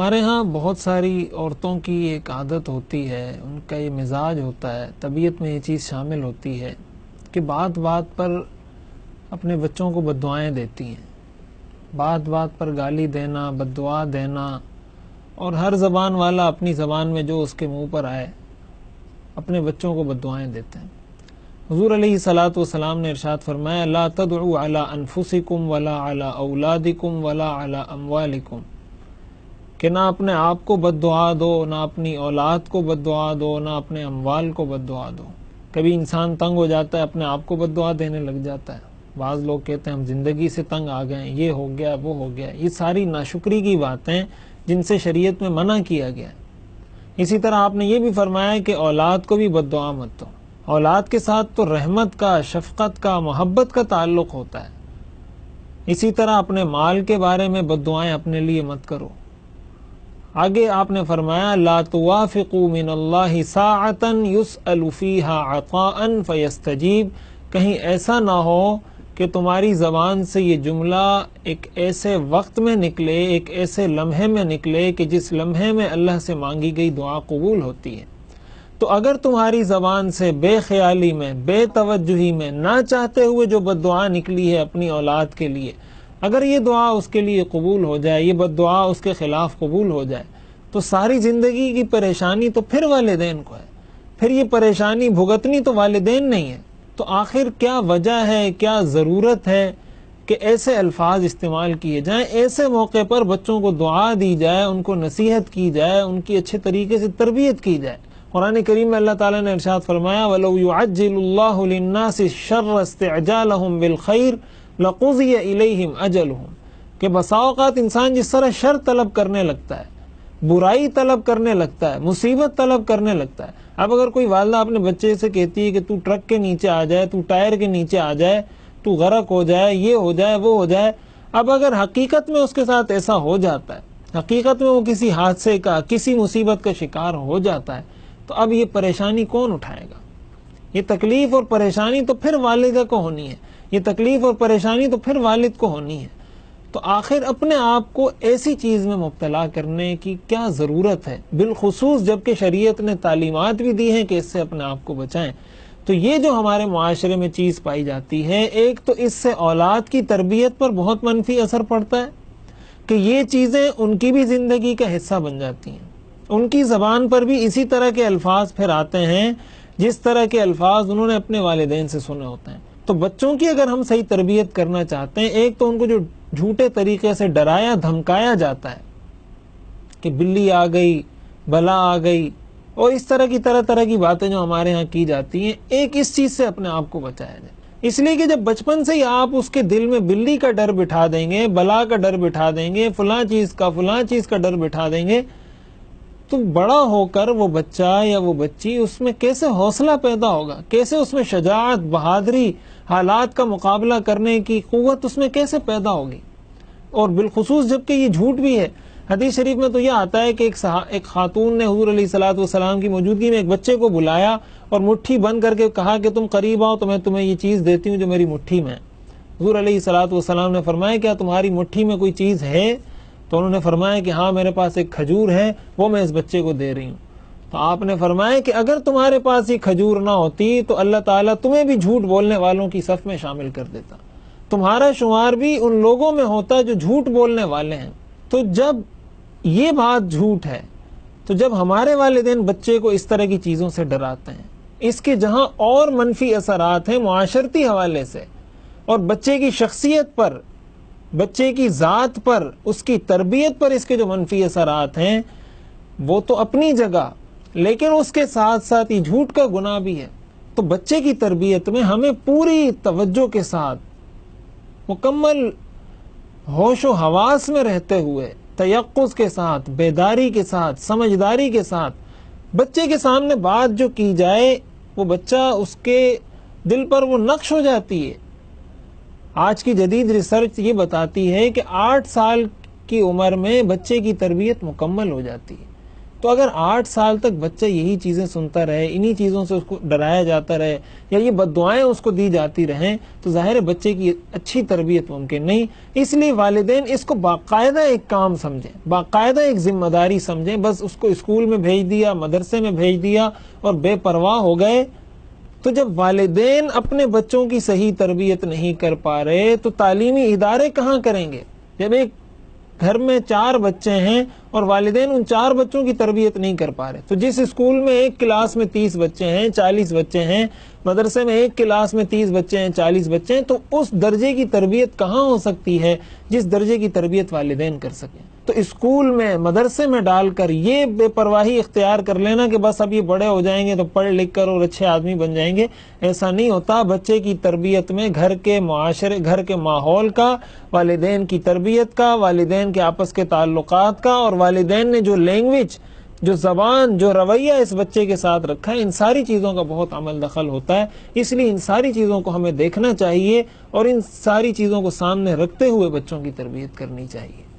ہمارے ہاں بہت ساری عورتوں کی ایک عادت ہوتی ہے، ان کا یہ مزاج ہوتا ہے، طبیعت میں یہ چیز شامل ہوتی ہے کہ بات بات پر اپنے بچوں کو بددعائیں دیتی ہیں، بات بات پر گالی دینا، بددعا دینا، اور ہر زبان والا اپنی زبان میں جو اس کے منہ پر آئے اپنے بچوں کو بددعائیں دیتے ہیں۔ حضور علیہ الصلوۃ والسلام نے ارشاد فرمایا لا تدعوا علی انفسکم ولا علی اولادکم ولا علی اموالکم، کہ نہ اپنے آپ کو بد دعا دو، نہ اپنی اولاد کو بد دعا دو، نہ اپنے اموال کو بد دعا دو۔ کبھی انسان تنگ ہو جاتا ہے، اپنے آپ کو بد دعا دینے لگ جاتا ہے۔ بعض لوگ کہتے ہیں ہم زندگی سے تنگ آ گئے، یہ ہو گیا وہ ہو گیا۔ یہ ساری ناشکری کی باتیں جن سے شریعت میں منع کیا گیا ہے۔ اسی طرح آپ نے یہ بھی فرمایا کہ اولاد کو بھی بد دعا مت دو۔ اولاد کے ساتھ تو رحمت کا، شفقت کا، محبت کا تعلق ہوتا ہے۔ اسی طرح اپنے مال کے بارے میں بد دعائیں اپنے لیے مت کرو۔ آگے آپ نے فرمایا لا توافقوا من اللہ ساعتا یسأل فیہا عطاء فیستجیب، کہیں ایسا نہ ہو کہ تمہاری زبان سے یہ جملہ ایک ایسے وقت میں نکلے، ایک ایسے لمحے میں نکلے کہ جس لمحے میں اللہ سے مانگی گئی دعا قبول ہوتی ہے۔ تو اگر تمہاری زبان سے بے خیالی میں، بے توجہی میں، نہ چاہتے ہوئے جو بد دعا نکلی ہے اپنی اولاد کے لیے، اگر یہ دعا اس کے لیے قبول ہو جائے، یہ بد دعا اس کے خلاف قبول ہو جائے، تو ساری زندگی کی پریشانی تو پھر والدین کو ہے، پھر یہ پریشانی بھگتنی تو والدین نہیں ہے۔ تو آخر کیا وجہ ہے، کیا ضرورت ہے کہ ایسے الفاظ استعمال کیے جائیں، ایسے موقع پر بچوں کو دعا دی جائے، ان کو نصیحت کی جائے، ان کی اچھے طریقے سے تربیت کی جائے۔ قرآن کریم میں اللہ تعالیٰ نے ارشاد فرمایا وَلَوْ يُعَجِّلُ اللَّهُ لِلنَّاسِ الشَّرَّ اسْتِعْجَالَهُمْ بِالْخَيْرِ لَقُضِيَ إِلَيْهِمْ أَجَلُهُمْ، کہ بسا اوقات انسان جس طرح شر طلب کرنے لگتا ہے، برائی طلب کرنے لگتا ہے، مصیبت طلب کرنے لگتا ہے۔ اب اگر کوئی والدہ اپنے بچے سے کہتی ہے کہ تو ٹرک کے نیچے آ جائے، تو ٹائر کے نیچے آ جائے، تو غرق ہو جائے، یہ ہو جائے وہ ہو جائے، اب اگر حقیقت میں اس کے ساتھ ایسا ہو جاتا ہے، حقیقت میں وہ کسی حادثے کا، کسی مصیبت کا شکار ہو جاتا ہے، تو اب یہ پریشانی کون اٹھائے گا؟ یہ تکلیف اور پریشانی تو پھر والدہ کو ہونی ہے، یہ تکلیف اور پریشانی تو پھر والد کو ہونی ہے۔ تو آخر اپنے آپ کو ایسی چیز میں مبتلا کرنے کی کیا ضرورت ہے، بالخصوص جب کہ شریعت نے تعلیمات بھی دی ہیں کہ اس سے اپنے آپ کو بچائیں۔ تو یہ جو ہمارے معاشرے میں چیز پائی جاتی ہے، ایک تو اس سے اولاد کی تربیت پر بہت منفی اثر پڑتا ہے کہ یہ چیزیں ان کی بھی زندگی کا حصہ بن جاتی ہیں، ان کی زبان پر بھی اسی طرح کے الفاظ پھر آتے ہیں جس طرح کے الفاظ انہوں نے اپنے والدین سے سنے ہوتے ہیں۔ تو بچوں کی اگر ہم صحیح تربیت کرنا چاہتے ہیں، ایک تو ان کو جو جھوٹے طریقے سے ڈرایا دھمکایا جاتا ہے کہ بلی آ گئی، بلا آ گئی، اور اس طرح کی باتیں جو ہمارے ہاں کی جاتی ہیں، ایک اس چیز سے اپنے آپ کو بچایا جائے۔ اس لیے کہ جب بچپن سے ہی آپ اس کے دل میں بلی کا ڈر بٹھا دیں گے، بلا کا ڈر بٹھا دیں گے، فلاں چیز کا ڈر بٹھا دیں گے، تو بڑا ہو کر وہ بچہ یا وہ بچی اس میں کیسے حوصلہ پیدا ہوگا، کیسے اس میں شجاعت، بہادری، حالات کا مقابلہ کرنے کی قوت اس میں کیسے پیدا ہوگی؟ اور بالخصوص جب کہ یہ جھوٹ بھی ہے۔ حدیث شریف میں تو یہ آتا ہے کہ ایک خاتون نے حضور علیہ الصلوۃ والسلام کی موجودگی میں ایک بچے کو بلایا اور مٹھی بند کر کے کہا کہ تم قریب آؤ تو میں تمہیں یہ چیز دیتی ہوں جو میری مٹھی میں ہے۔ حضور علیہ الصلوۃ والسلام نے فرمایا کیا تمہاری مٹھی میں کوئی چیز ہے؟ تو انہوں نے فرمایا کہ ہاں میرے پاس ایک کھجور ہے، وہ میں اس بچے کو دے رہی ہوں۔ تو آپ نے فرمایا کہ اگر تمہارے پاس یہ کھجور نہ ہوتی تو اللہ تعالیٰ تمہیں بھی جھوٹ بولنے والوں کی صف میں شامل کر دیتا، تمہارا شمار بھی ان لوگوں میں ہوتا جو جھوٹ بولنے والے ہیں۔ تو جب یہ بات جھوٹ ہے، تو جب ہمارے والدین بچے کو اس طرح کی چیزوں سے ڈراتے ہیں، اس کے جہاں اور منفی اثرات ہیں معاشرتی حوالے سے، اور بچے کی شخصیت پر، بچے کی ذات پر، اس کی تربیت پر اس کے جو منفی اثرات ہیں وہ تو اپنی جگہ، لیکن اس کے ساتھ ساتھ یہ جھوٹ کا گناہ بھی ہے۔ تو بچے کی تربیت میں ہمیں پوری توجہ کے ساتھ، مکمل ہوش و حواس میں رہتے ہوئے، تیقظ کے ساتھ، بیداری کے ساتھ، سمجھداری کے ساتھ بچے کے سامنے بات جو کی جائے، وہ بچہ اس کے دل پر وہ نقش ہو جاتی ہے۔ آج کی جدید ریسرچ یہ بتاتی ہے کہ 8 سال کی عمر میں بچے کی تربیت مکمل ہو جاتی ہے۔ تو اگر 8 سال تک بچہ یہی چیزیں سنتا رہے، انہی چیزوں سے اس کو ڈرایا جاتا رہے یا یہ بد دعائیں اس کو دی جاتی رہیں، تو ظاہر ہے بچے کی اچھی تربیت ممکن نہیں۔ اس لیے والدین اس کو باقاعدہ ایک کام سمجھیں، باقاعدہ ایک ذمہ داری سمجھیں۔ بس اس کو اسکول میں بھیج دیا، مدرسے میں بھیج دیا اور بے پرواہ ہو گئے، تو جب والدین اپنے بچوں کی صحیح تربیت نہیں کر پا رہے تو تعلیمی ادارے کہاں کریں گے؟ جب ایک گھر میں 4 بچے ہیں اور والدین ان 4 بچوں کی تربیت نہیں کر پا رہے، تو جس اسکول میں ایک کلاس میں 30 بچے ہیں، 40 بچے ہیں، مدرسے میں ایک کلاس میں 30 بچے ہیں، 40 بچے ہیں، تو اس درجے کی تربیت کہاں ہو سکتی ہے جس درجے کی تربیت والدین کر سکیں؟ تو اسکول میں، مدرسے میں ڈال کر یہ بے پرواہی اختیار کر لینا کہ بس اب یہ بڑے ہو جائیں گے تو پڑھ لکھ کر اور اچھے آدمی بن جائیں گے، ایسا نہیں ہوتا۔ بچے کی تربیت میں گھر کے معاشرے، گھر کے ماحول کا، والدین کی تربیت کا، والدین کے آپس کے تعلقات کا، اور والدین نے جو لینگویج، جو زبان، جو رویہ اس بچے کے ساتھ رکھا ہے، ان ساری چیزوں کا بہت عمل دخل ہوتا ہے۔ اس لیے ان ساری چیزوں کو ہمیں دیکھنا چاہیے اور ان ساری چیزوں کو سامنے رکھتے ہوئے بچوں کی تربیت کرنی چاہیے۔